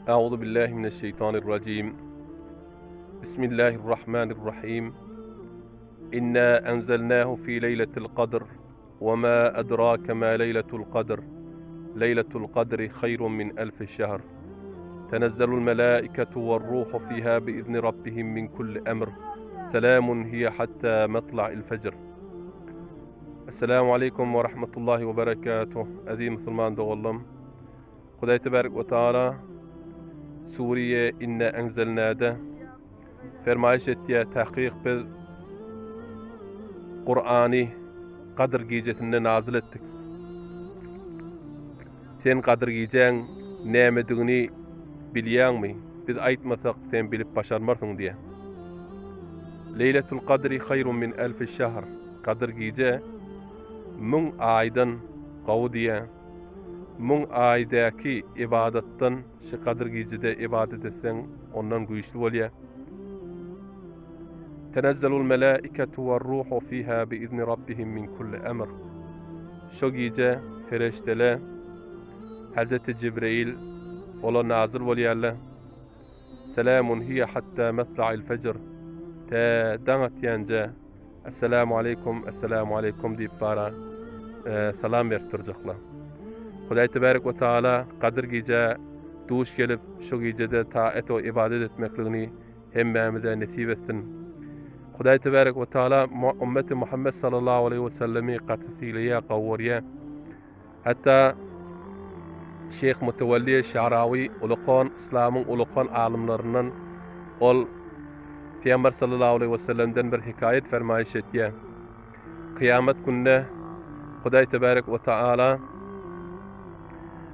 أعوذ بالله من الشيطان الرجيم. بسم الله الرحمن الرحيم. إنا أنزلناه في ليلة القدر وما أدراك ما ليلة القدر. ليلة القدر خير من 1000 شهر. تنزل الملائكة والروح فيها بإذن ربهم من كل أمر. سلام هي حتى مطلع الفجر. السلام عليكم ورحمة الله وبركاته. أدي مسلمان دوغلم خداي تبارك وتعالى Suriye inne enzelnâde fermayış ettiye tahqiq biz Kur'an'ı Kadir gecesinde nazil ettik. Sen Kadir gecen nämedigini bilýänmi? Biz aýtmasak sen bilip başarmarsın diye. Leyletul Kadri hayrun min 1000 şehr. Kadir gece 1000 aydan gawy diye. 1000 aydaki ibadattan şu Kadir gecede ibadet etsen ondan güýçli bolýar. Tenezzelul melâiketu ve'r-ruhu fîhâ biizni rabbihim min kulli emr. Şu gece fereşteler Hazreti Cibril ola nazil bolýarlar. Selamun hiye hatta matla'il fecr. Ta daňat ýanca assalamu aleykum diýip bara salam berip durjaklar. Hudaý tebarek we taala Kadir gece duş gelip şu gecede taat we ibadet etmekligini hemmemize nasip etsin. Hudaý tebarek we taala ümmeti Muhammed sallallahu aleyhi ve sellemi qatysylyğa gawurýa. Hatta Şeyh Mutevelli Şarawi ulukon İslam'ın ulukon alimlerinden ol Peygamber sallallahu aleyhi ve sellem'den bir hikayet fermayış etdi. Kıyamet gününe Hudaý tebarek ve taala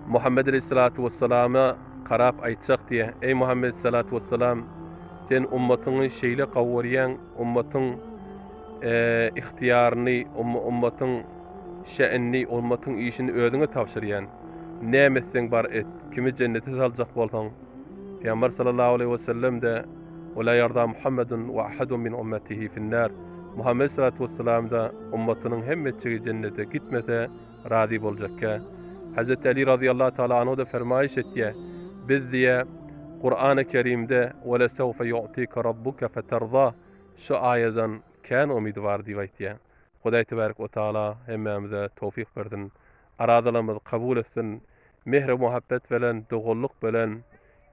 Muhammed aleyhissalatu vesselam'a qarap aýtjak diye. Ey Muhammed aleyhissalatu vesselam, sen ummatyny şeýle gawurýan, ummatyň ihtiýaryny, ummatyň şe'nini, ummatyň işini özüňe tapşyrýan. Nämetseň bar et, kimi cennete saljak bolsaň. Peygamber sallallahu aleyhi ve sellem de "Ve la yarda Muhammedun ve ahadun min ummetihi fin-nar." Muhammed aleyhissalatu vesselam da ummatynyň hemmetçigi cennete gitmese razi boljakka. Hazreti Ali radıyallahu ta'ala anhu da fermayış etdi. Biz diye Kur'an-ı Kerim'de وَلَا سَوْفَ يُعْتِيكَ رَبُّكَ فَتَرْضَى şu ayeten kan umidvar diýdi. Hudaý tebarek we taala hemmemize tawfik bersin. Aradalymyzy kabul etsin. Mehr we muhabbet bilen, dogullyk bilen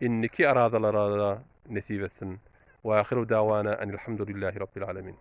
inniki aradalara nasip etsin. Wa ahiru dawana enilhamdülillahi rabbil alamin.